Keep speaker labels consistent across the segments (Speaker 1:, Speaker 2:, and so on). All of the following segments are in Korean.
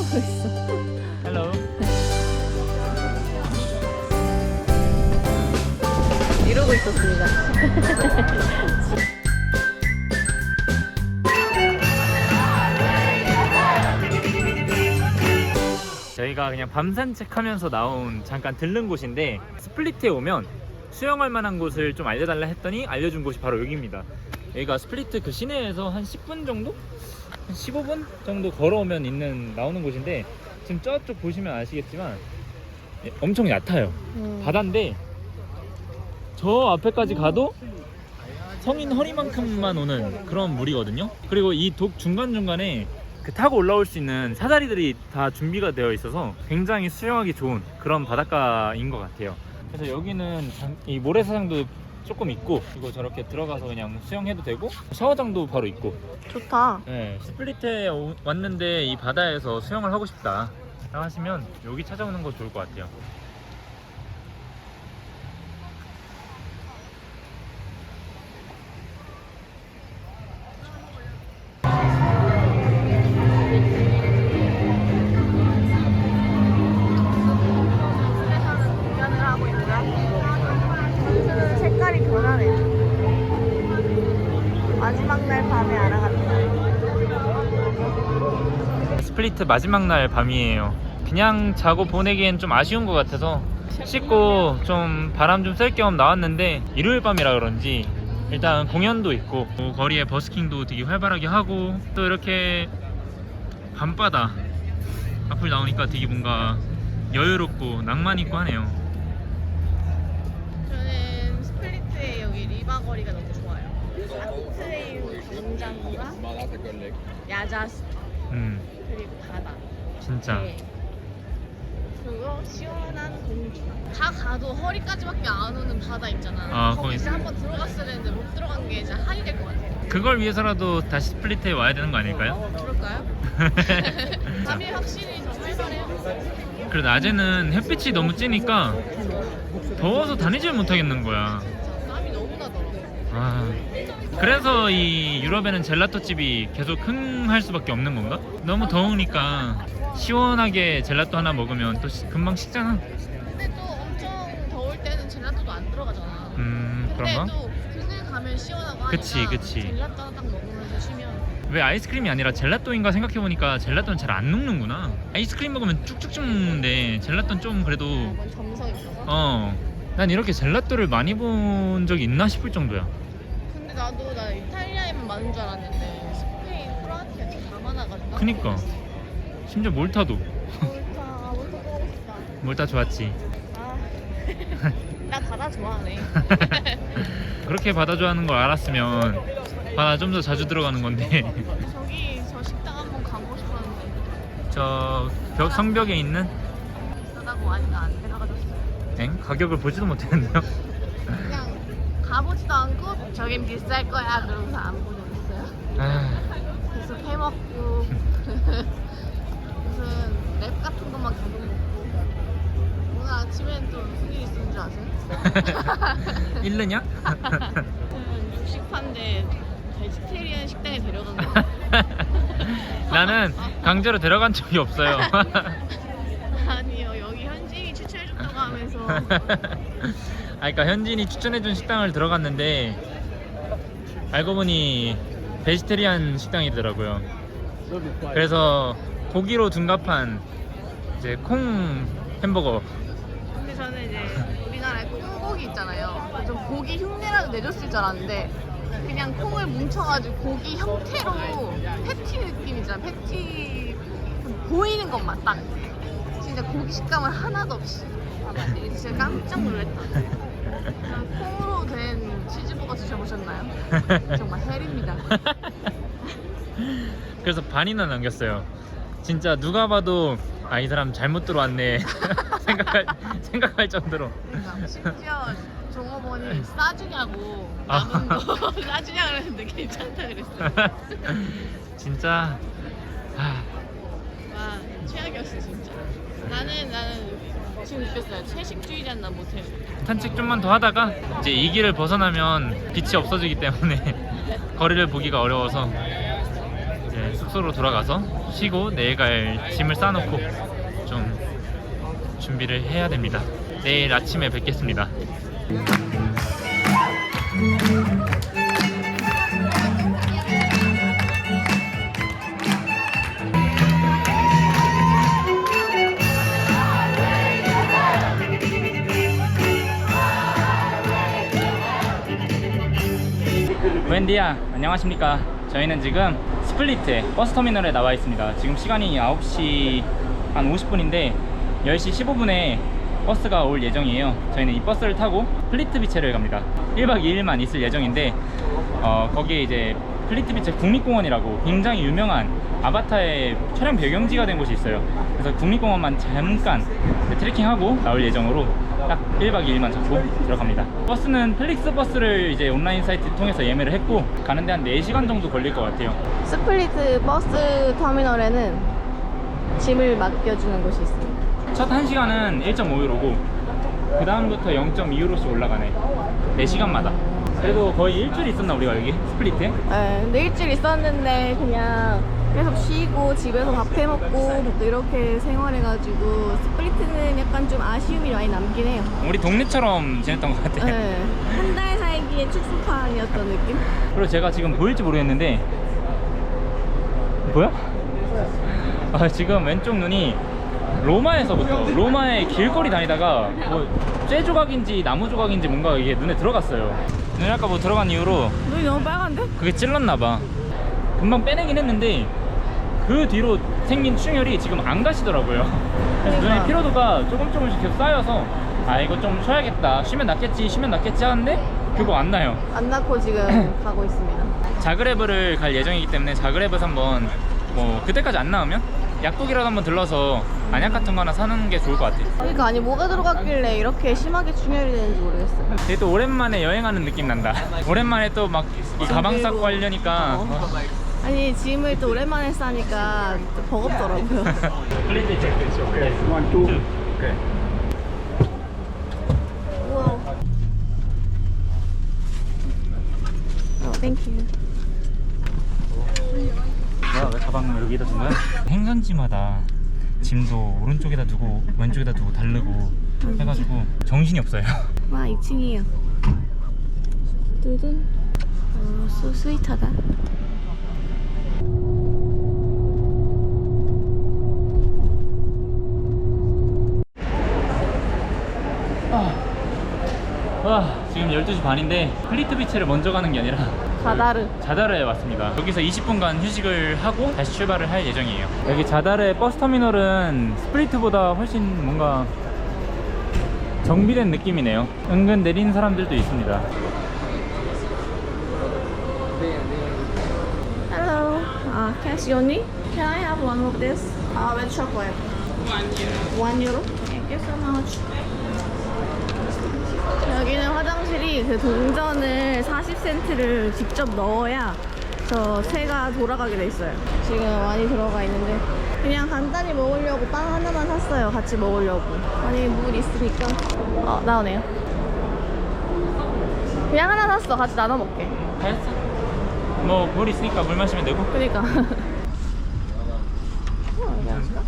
Speaker 1: 하고 있어.
Speaker 2: 헬로.
Speaker 1: 이러고 있었습니다.
Speaker 2: 저희가 그냥 밤 산책하면서 나온 잠깐 들른 곳인데, 스플리트에 오면 수영할 만한 곳을 좀 알려달라 했더니 알려준 곳이 바로 여기입니다. 여기가 스플리트 그 시내에서 한 10분 정도? 한 15분 정도 걸어오면 나오는 곳인데, 지금 저쪽 보시면 아시겠지만 엄청 얕아요. 바다인데 저 앞에까지 가도 성인 허리만큼만 오는 그런 물이거든요. 그리고 이 독 중간중간에 그 타고 올라올 수 있는 사다리들이 다 준비가 되어 있어서 굉장히 수영하기 좋은 그런 바닷가인 것 같아요. 그래서 여기는 이 모래사장도 조금 있고, 그리고 저렇게 들어가서 그냥 수영해도 되고, 샤워장도 바로 있고.
Speaker 1: 좋다.
Speaker 2: 네, 스플리트에 왔는데 이 바다에서 수영을 하고 싶다 하시면 여기 찾아오는 거 좋을 것 같아요.
Speaker 1: 공연을 하고 있고요. 선수는 색깔이 변하네. 마지막 날 밤에 알아갑니다.
Speaker 2: 스플리트 마지막 날 밤이에요. 그냥 자고 보내기엔 좀 아쉬운 것 같아서 씻고 좀 바람 좀 쐴 겸 나왔는데, 일요일 밤이라 그런지 일단 공연도 있고 거리에 버스킹도 되게 활발하게 하고, 또 이렇게 밤바다 앞을 나오니까 되게 뭔가 여유롭고 낭만 있고 하네요.
Speaker 1: 저는 스플리트의 여기 리바 거리가 너무 좋아요. 아트레일 광장과 야자수 그리고 바다.
Speaker 2: 진짜.
Speaker 1: 네. 그리고 시원한 공기. 다 가도 허리까지밖에 안 오는 바다 있잖아.
Speaker 2: 아,
Speaker 1: 거기
Speaker 2: 거기
Speaker 1: 진짜 한번 들어갔어야 되는데 못 들어간 게 진짜 한이 될 것 같아요.
Speaker 2: 그걸 위해서라도 다시 스플리트에 와야 되는 거 아닐까요?
Speaker 1: 그럴까요? 밤이 확실히 더 활발해요.
Speaker 2: 그래도 낮에는 햇빛이 너무 찌니까 더워서 다니질 못하겠는 거야.
Speaker 1: 진짜 땀이 너무 나더라고요.
Speaker 2: 아, 그래서 이 유럽에는 젤라또 집이 계속 흥할 수밖에 없는 건가? 너무 더우니까 시원하게 젤라또 하나 먹으면 또 금방 식잖아.
Speaker 1: 근데 또 엄청 더울 때는 젤라또도 안 들어가잖아.
Speaker 2: 그런가?
Speaker 1: 근데 또 그늘 가면 시원하고 하니까
Speaker 2: 그치, 그치.
Speaker 1: 젤라또 하나 딱 먹으면서 쉬면.
Speaker 2: 왜 아이스크림이 아니라 젤라또인가 생각해보니까 젤라또는 잘 안 녹는구나. 아이스크림 먹으면 쭉쭉쭉 녹는데 젤라또는 좀 그래도
Speaker 1: 뭔 정성 있어서.
Speaker 2: 난 이렇게 젤라또를 많이 본 적이 있나 싶을 정도야.
Speaker 1: 근데 나 이탈리아에만 많은 줄 알았는데 스페인, 크로아티아 진짜 다 많아가지고.
Speaker 2: 그니까 심지어 몰타도.
Speaker 1: 몰타 보고 싶다.
Speaker 2: 몰타 좋았지.
Speaker 1: 나 바다 좋아하네.
Speaker 2: 그렇게 바다 좋아하는 걸 알았으면 바다 좀 더 자주 들어가는 건데.
Speaker 1: 저기 저 식당 한번 가고 싶었는데
Speaker 2: 저 성벽에 있는
Speaker 1: 비싸다고 하니까 안 데려가줬어요.
Speaker 2: 가격을 보지도 못했는데요.
Speaker 1: 그냥 가보지도 않고 저긴 비쌀 거야 그러면서 안 보내줬어요. 계속 해먹고 무슨 랩 같은 것만 계속 먹고. 오늘 아침엔 또 무슨 일 있었는 줄 아세요?
Speaker 2: 잃느냐?
Speaker 1: 육식파인데 베지테리안 식당에 데려간 거.
Speaker 2: 나는 강제로 데려간 적이 없어요.
Speaker 1: 아니요, 여기 현지인이 추천해줬다고 하면서.
Speaker 2: 그러니까 현진이 추천해준 식당을 들어갔는데 알고 보니 베지테리안 식당이더라고요. 그래서 고기로 둔갑한 이제 콩 햄버거.
Speaker 1: 근데 저는 이제 우리나라에 콩고기 있잖아요. 좀 고기 흉내라도 내줬을 줄 알았는데 그냥 콩을 뭉쳐가지고 고기 형태로 패티 느낌이잖아. 패티 좀 보이는 것만 딱. 진짜 고기 식감은 하나도 없이. 진짜 깜짝 놀랐다. 콩으로 된 치즈버거 드셔보셨나요? 정말 헬입니다.
Speaker 2: 그래서 반이나 남겼어요. 진짜 누가 봐도 이 사람 잘못 들어왔네 생각할 정도로.
Speaker 1: 그러니까 심지어 종업원이 싸주냐고 남은 거 싸주냐 그랬는데 괜찮다 그랬어요.
Speaker 2: 진짜
Speaker 1: 와 최악이었어 진짜. 나는 지금 느꼈어요. 채식주의자나 못해요.
Speaker 2: 산책 좀만 더 하다가 이제 이 길을 벗어나면 빛이 없어지기 때문에 거리를 보기가 어려워서 이제 숙소로 돌아가서 쉬고 내일 갈 짐을 싸놓고 좀 준비를 해야 됩니다. 내일 아침에 뵙겠습니다. 웬디야, 안녕하십니까. 저희는 지금 스플리트 버스터미널에 나와 있습니다. 지금 시간이 9시 한 50분인데 10시 15분에 버스가 올 예정이에요. 저희는 이 버스를 타고 플리트 비치를 갑니다. 1박 2일만 있을 예정인데 거기에 이제 플리트 비치 국립공원이라고 굉장히 유명한 아바타의 촬영 배경지가 된 곳이 있어요. 그래서 국립공원만 잠깐 트레킹하고 나올 예정으로 딱 1박 2일만 잡고 들어갑니다. 버스는 플릭스 버스를 이제 온라인 사이트 통해서 예매를 했고 가는데 한 4시간 정도 걸릴 것 같아요.
Speaker 1: 스플리트 버스 터미널에는 짐을 맡겨주는 곳이 있습니다.
Speaker 2: 첫 1시간은 1.5유로고 그 다음부터 0.2유로씩 올라가네. 4시간마다. 그래도 거의 일주일 있었나 우리가 여기 스플리트에?
Speaker 1: 네, 근데 일주일 있었는데 그냥 계속 쉬고 집에서 밥 해먹고 또 이렇게 생활해가지고 스플리트는 약간 좀 아쉬움이 많이 남긴 해요.
Speaker 2: 우리 동네처럼 지냈던 것 같아.
Speaker 1: 네, 한 달 살기에 축소판이었던 느낌?
Speaker 2: 그리고 제가 지금 보일지 모르겠는데 보여? 지금 왼쪽 눈이 로마에서부터 로마의 길거리 다니다가 뭐 쇠 조각인지 나무 조각인지 뭔가 이게 눈에 들어갔어요. 눈이 아까 뭐 들어간 이후로
Speaker 1: 눈이 너무 빨간데?
Speaker 2: 그게 찔렀나봐. 금방 빼내긴 했는데 그 뒤로 생긴 충혈이 지금 안 가시더라고요. 그래서 눈의 피로도가 조금씩 계속 쌓여서 아 이거 좀 쉬어야겠다, 쉬면 낫겠지 하는데 결국 안 나요.
Speaker 1: 안 낳고 지금 가고 있습니다.
Speaker 2: 자그레브를 갈 예정이기 때문에 자그레브에서 한번 뭐 그때까지 안 나오면 약국이라도 한번 들러서 안약 같은 거 하나 사는 게 좋을 것 같아.
Speaker 1: 그러니까 아니 뭐가 들어갔길래 이렇게 심하게 충혈이 되는지 모르겠어.
Speaker 2: 근데 또 오랜만에 여행하는 느낌 난다. 오랜만에 또 막 이 가방 싸고 하려니까
Speaker 1: 아니 짐을 또 오랜만에 싸니까 또 버겁더라고요. 우와. 땡큐.
Speaker 2: 뭐야, 왜 가방을 여기다 둔 거야? 행선지마다 짐도 오른쪽에다 두고 왼쪽에다 두고 다르고 해가지고 정신이 없어요.
Speaker 1: 와 2층이에요. 두둔. 소 스윗하다.
Speaker 2: 지금 12시 반인데 플리트 비치를 먼저 가는 게 아니라 자다르에 왔습니다. 여기서 20분간 휴식을 하고 다시 출발을 할 예정이에요. 여기 자다르의 버스터미널은 스플리트보다 훨씬 뭔가 정비된 느낌이네요. 은근 내리는 사람들도 있습니다.
Speaker 1: Hello. Cash only? Can I have one of this? With chocolate. 1 euro. Thank you so much. 여기는 화장실이 그 동전을 40센트를 직접 넣어야 저 새가 돌아가게 돼 있어요. 지금 많이 들어가 있는데 그냥 간단히 먹으려고 빵 하나만 샀어요. 같이 먹으려고. 아니 물 있으니까. 나오네요. 그냥 하나 샀어. 같이 나눠 먹게.
Speaker 2: 알았어. 뭐 물 있으니까 물 마시면 되고.
Speaker 1: 그니까. 여기 앉을까?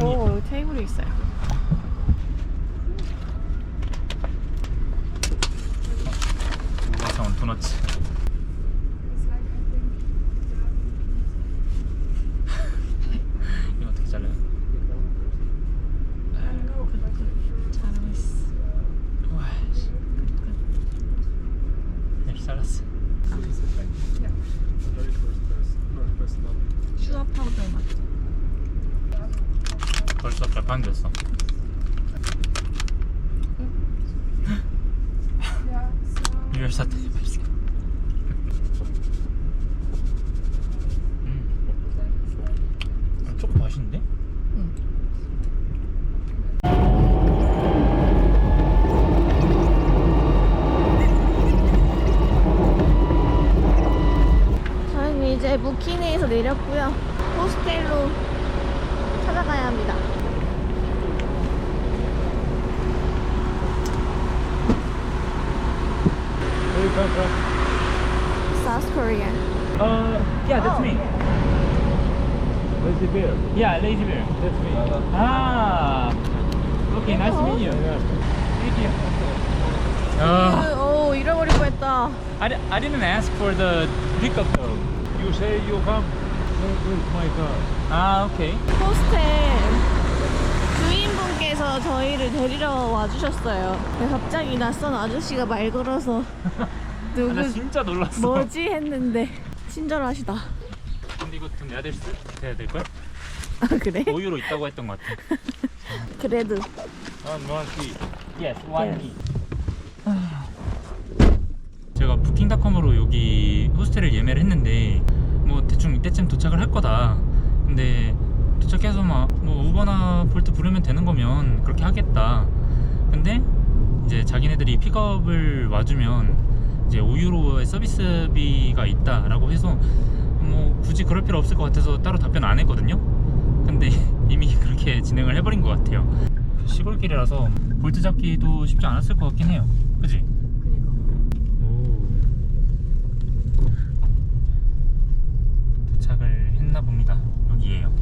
Speaker 1: 오, 여기 테이블이 있어요.
Speaker 2: 우와상 도너츠. 이거 어떻게 잘라요?
Speaker 1: 잘하고 있어.
Speaker 2: 우와, 이렇게 잘랐어.
Speaker 1: 슈가 파우더 맛.
Speaker 2: 벌써 발판됐어. 유혈사태 발생. 조금 맛있는데?
Speaker 1: 저희는 이제 무키네에서 내렸고요. 호스텔로 찾아가야 합니다. South Korea.
Speaker 2: Yeah, that's me.
Speaker 3: Lazy bear.
Speaker 2: Yeah, lazy bear.
Speaker 3: That's me.
Speaker 2: Ah. Okay, nice to meet you. Thank you.
Speaker 1: 오, 잃어버릴 뻔했다.
Speaker 2: I didn't ask for the pickup though.
Speaker 3: You say you come with my car.
Speaker 2: Ah, okay.
Speaker 1: 호스텔 주인분께서 저희를 데리러 와주셨어요. 근데 갑자기 낯선 아저씨가 말 걸어서
Speaker 2: 나
Speaker 1: 누구
Speaker 2: 진짜 놀랐어.
Speaker 1: 뭐지 했는데 친절하시다.
Speaker 2: 근데 이거 돈 내야 돼야 될 걸?
Speaker 1: 아 그래?
Speaker 2: 5유로 있다고 했던 것 같아.
Speaker 1: 그래도
Speaker 3: One key.
Speaker 2: Yes, one
Speaker 1: Yes.
Speaker 2: key. 제가 부킹닷컴으로 여기 호스텔을 예매를 했는데 뭐 대충 이때쯤 도착을 할 거다. 근데 도착해서 막 뭐 우버나 볼트 부르면 되는 거면 그렇게 하겠다. 근데 이제 자기네들이 픽업을 와주면 이제 5유로의 서비스비가 있다라고 해서 뭐 굳이 그럴 필요 없을 것 같아서 따로 답변 안 했거든요. 근데 이미 그렇게 진행을 해버린 것 같아요. 시골길이라서 볼트 잡기도 쉽지 않았을 것 같긴 해요. 그지? 도착을 했나 봅니다. 여기에요.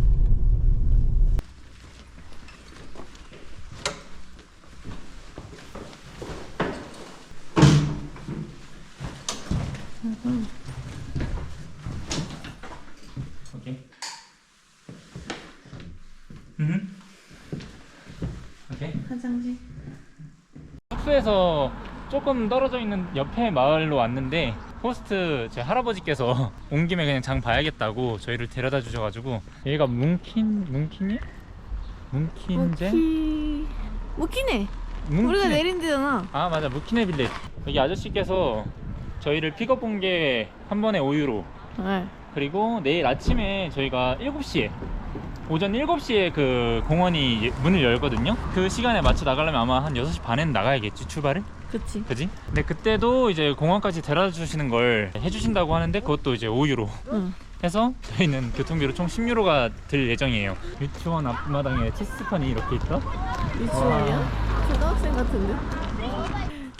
Speaker 2: 오케이. 오케이.
Speaker 1: 화장실.
Speaker 2: 숙소에서 조금 떨어져 있는 옆에 마을로 왔는데 호스트 제 할아버지께서 온 김에 그냥 장 봐야겠다고 저희를 데려다 주셔가지고 여기가 문킨제?
Speaker 1: 무키네.
Speaker 2: 문키네.
Speaker 1: 우리가 내린 데잖아.
Speaker 2: 아 맞아, 무키네 빌레. 여기 아저씨께서 저희를 픽업 온 게 한 번에 5유로,
Speaker 1: 네.
Speaker 2: 그리고 내일 아침에 저희가 7시에 오전 7시에 그 공원이 문을 열거든요. 그 시간에 맞춰 나가려면 아마 한 6시 반에는 나가야겠지, 출발을?
Speaker 1: 그치.
Speaker 2: 그지? 근데 그때도 이제 공원까지 데려다 주시는 걸 해주신다고 하는데 그것도 이제 5유로
Speaker 1: 응.
Speaker 2: 해서 저희는 교통비로 총 10유로가 들 예정이에요. 유치원 앞마당에 체스판이 이렇게 있다?
Speaker 1: 유치원이야? 초등학생 같은데?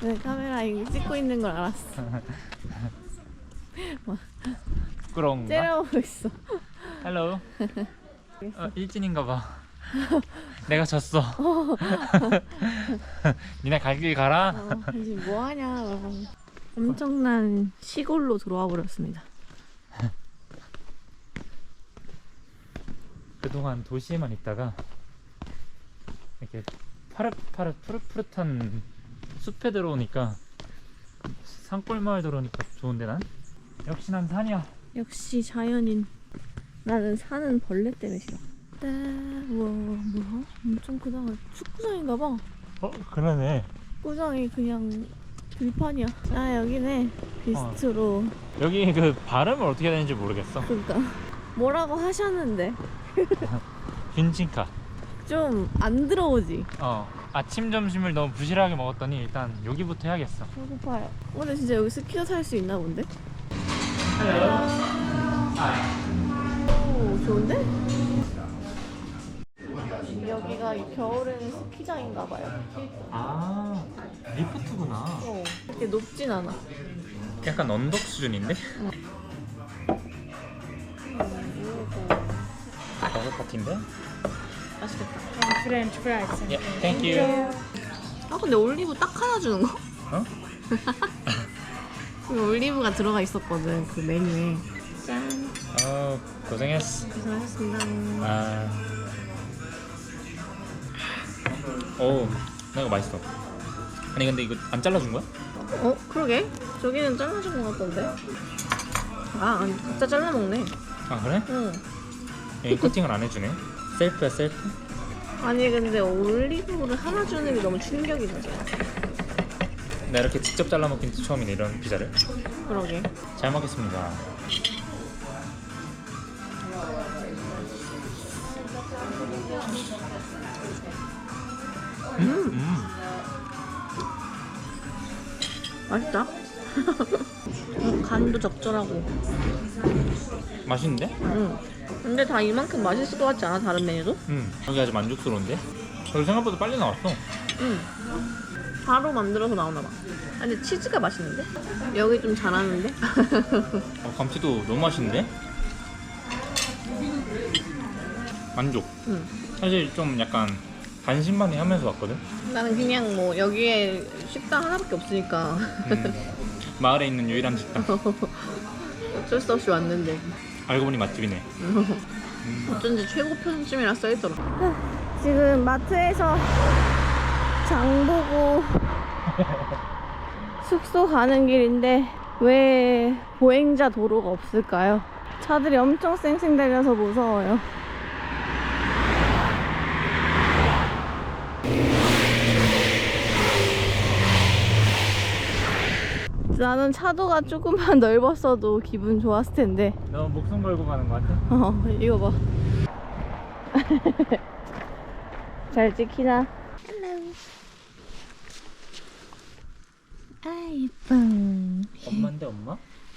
Speaker 1: 네, 카메라에 찍고 있는 걸 알았어.
Speaker 2: 부끄러운가?
Speaker 1: 째려보고 있어.
Speaker 2: 헬로. 일진인가봐. 내가 졌어. 니네 갈 길 가라.
Speaker 1: 지금 뭐하냐. 엄청난 시골로 들어와 버렸습니다.
Speaker 2: 그동안 도시에만 있다가 이렇게 푸릇푸릇한 숲에 들어오니까, 산골 마을 들어오니까 좋은데 난? 역시 난 산이야.
Speaker 1: 역시 자연인. 나는 사는 벌레 때문에 싫어. 우와, 뭐야? 엄청 크다. 축구장인가봐.
Speaker 2: 그러네.
Speaker 1: 축구장이 그냥 들판이야. 아, 여기네. 비스트로.
Speaker 2: 여기 그 발음을 어떻게 해야 되는지 모르겠어.
Speaker 1: 그러니까 뭐라고 하셨는데
Speaker 2: 빈친카.
Speaker 1: 좀 안 들어오지?
Speaker 2: 아침 점심을 너무 부실하게 먹었더니 일단 여기부터 해야겠어.
Speaker 1: 배고파요. 근데 진짜 여기 스키도 탈 수 있나 본데? 오, 좋은데? 여기가 겨울에는 스키장인가 봐요.
Speaker 2: 아, 리프트구나.
Speaker 1: 이렇게 높진 않아.
Speaker 2: 약간 언덕 수준인데? 버거 파티인데?
Speaker 1: 맛있겠다.
Speaker 4: French fries.
Speaker 2: 예, 땡큐.
Speaker 1: 아, 근데 올리브 딱 하나 주는 거?
Speaker 2: 어?
Speaker 1: 그 올리브가 들어가 있었거든, 그 메뉴에. 짠.
Speaker 2: 고생했어.
Speaker 1: 고생하셨습니다.
Speaker 2: 나 이거 맛있어. 아니 근데 이거 안 잘라준 거야?
Speaker 1: 그러게? 저기는 잘라준 것 같던데? 아, 아니, 진짜 잘라 먹네.
Speaker 2: 아 그래?
Speaker 1: 응.
Speaker 2: 여기 커팅을 안 해주네. 셀프야 셀프?
Speaker 1: 아니, 근데 올리브를 하나 주는 게 너무 충격이다.
Speaker 2: 나 이렇게 직접 잘라 먹긴 처음이네, 이런 피자를.
Speaker 1: 그러게.
Speaker 2: 잘 먹겠습니다.
Speaker 1: 맛있다. 간도 적절하고.
Speaker 2: 맛있는데?
Speaker 1: 응. 근데 다 이만큼 맛있을 것 같지 않아? 다른 메뉴도?
Speaker 2: 여기 아주 만족스러운데? 여기 생각보다 빨리 나왔어.
Speaker 1: 응. 바로 만들어서 나오나 봐. 근데 치즈가 맛있는데? 여기 좀 잘하는데?
Speaker 2: 감튀도 너무 맛있는데? 만족.
Speaker 1: 응.
Speaker 2: 사실 좀 약간 반신반의 하면서 왔거든.
Speaker 1: 나는 그냥 뭐 여기에 식당 하나밖에 없으니까
Speaker 2: 마을에 있는 유일한 식당.
Speaker 1: 어쩔 수 없이 왔는데
Speaker 2: 알고 보니 맛집이네.
Speaker 1: 어쩐지 최고 편집이라 써있더라. 지금 마트에서 장 보고 숙소 가는 길인데 왜 보행자 도로가 없을까요? 차들이 엄청 쌩쌩 달려서 무서워요. 나는 차도가 조금만 넓었어도 기분 좋았을 텐데.
Speaker 2: 너 목숨 걸고 가는 거 같아?
Speaker 1: 이거 봐. 잘 찍히나? 헬로. 아, 예뻐.
Speaker 2: 엄마인데 엄마?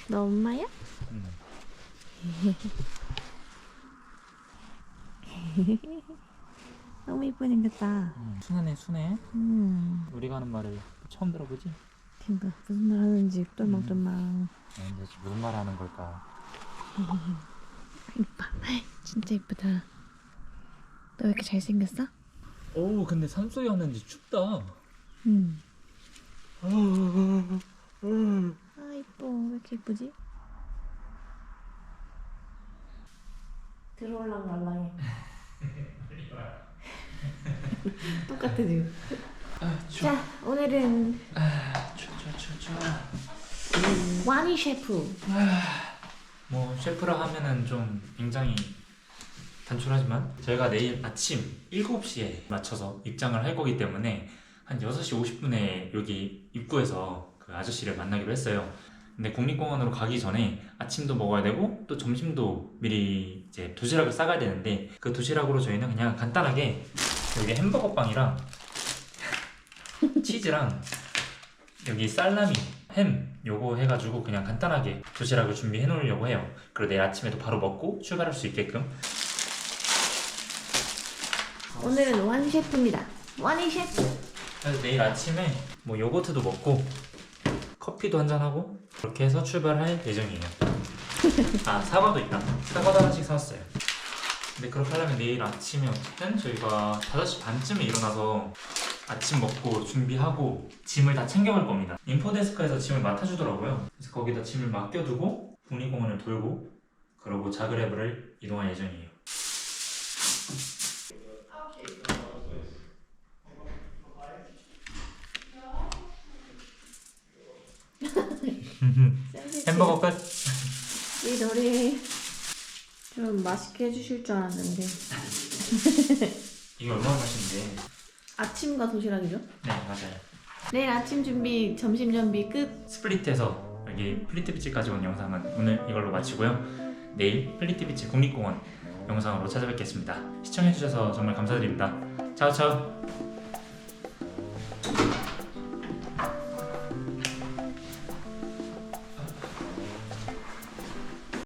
Speaker 1: 너 엄마야?
Speaker 2: 응.
Speaker 1: 너무 예쁘게 생겼다.
Speaker 2: 순하네 순해. 우리가 하는 말을 처음 들어보지?
Speaker 1: 그러니까 무슨 말 하는지 똘망똘망.
Speaker 2: 근데 무슨 말 하는 걸까?
Speaker 1: 이뻐. 진짜 이쁘다. 너 왜 이렇게 잘생겼어?
Speaker 2: 오 근데 산속에 왔는지 춥다.
Speaker 1: 응. 아 이뻐. 왜 이렇게 이쁘지? 들어올랑 말랑해. 똑같아 지금. 자 오늘은 와니 셰프.
Speaker 2: 뭐 셰프라 하면은 좀 굉장히 단촐하지만 저희가 내일 아침 7시에 맞춰서 입장을 할 거기 때문에 한 6시 50분에 여기 입구에서 그 아저씨를 만나기로 했어요. 근데 국립공원으로 가기 전에 아침도 먹어야 되고 또 점심도 미리 이제 도시락을 싸가야 되는데 그 도시락으로 저희는 그냥 간단하게 여기 햄버거 빵이랑 치즈랑 여기 살라미, 햄 요거 해가지고 그냥 간단하게 도시락을 준비해 놓으려고 해요. 그리고 내일 아침에도 바로 먹고 출발할 수 있게끔.
Speaker 1: 오늘은 와니 셰프입니다. 와니 셰프.
Speaker 2: 그래서 내일 아침에 뭐 요거트도 먹고 커피도 한잔하고 그렇게 해서 출발할 예정이에요. 아 사과도 있다. 사과도 하나씩 사왔어요. 근데 그렇게 하려면 내일 아침에 어쨌든 저희가 5시 반쯤에 일어나서 아침 먹고 준비하고 짐을 다 챙겨갈 겁니다. 인포데스크에서 짐을 맡아주더라고요. 그래서 거기다 짐을 맡겨두고 국립공원을 돌고 그러고 자그레브를 이동할 예정이에요. 햄버거 끝.
Speaker 1: 이 노래 좀 맛있게 해주실 줄 알았는데.
Speaker 2: 이게 얼마나 맛있는데.
Speaker 1: 아침과 도시락이죠?
Speaker 2: 네 맞아요.
Speaker 1: 내일 아침 준비, 점심 준비 끝.
Speaker 2: 스플릿에서 여기 플리트비치까지 온 영상은 오늘 이걸로 마치고요. 내일 플리트비치 국립공원 영상으로 찾아뵙겠습니다. 시청해주셔서 정말 감사드립니다. 차오차오.